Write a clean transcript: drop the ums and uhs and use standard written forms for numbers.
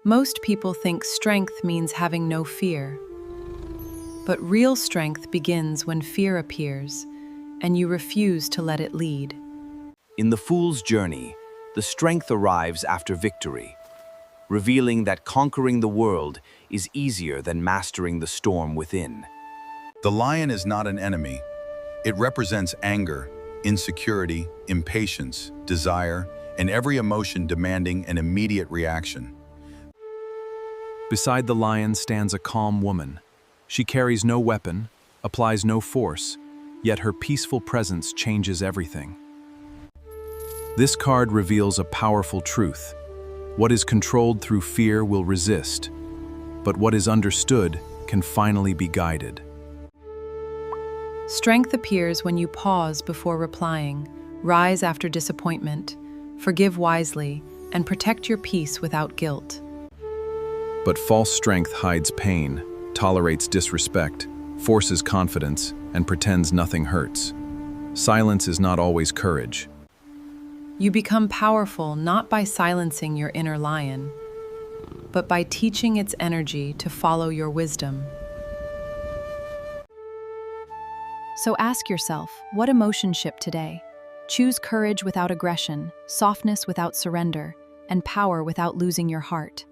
Most people think strength means having no fear. But real strength begins when fear appears, and you refuse to let it lead. In the fool's journey, the strength arrives after victory, revealing that conquering the world is easier than mastering the storm within. The lion is not an enemy. It represents anger, insecurity, impatience, desire, and every emotion demanding an immediate reaction. Beside the lion stands a calm woman. She carries no weapon, applies no force, yet her peaceful presence changes everything. This card reveals a powerful truth. What is controlled through fear will resist, but what is understood can finally be guided. Strength appears when you pause before replying, rise after disappointment, forgive wisely, and protect your peace without guilt. But false strength hides pain, tolerates disrespect, forces confidence, and pretends nothing hurts. Silence is not always courage. You become powerful not by silencing your inner lion, but by teaching its energy to follow your wisdom. So ask yourself, what emotion ship today? Choose courage without aggression, softness without surrender, and power without losing your heart.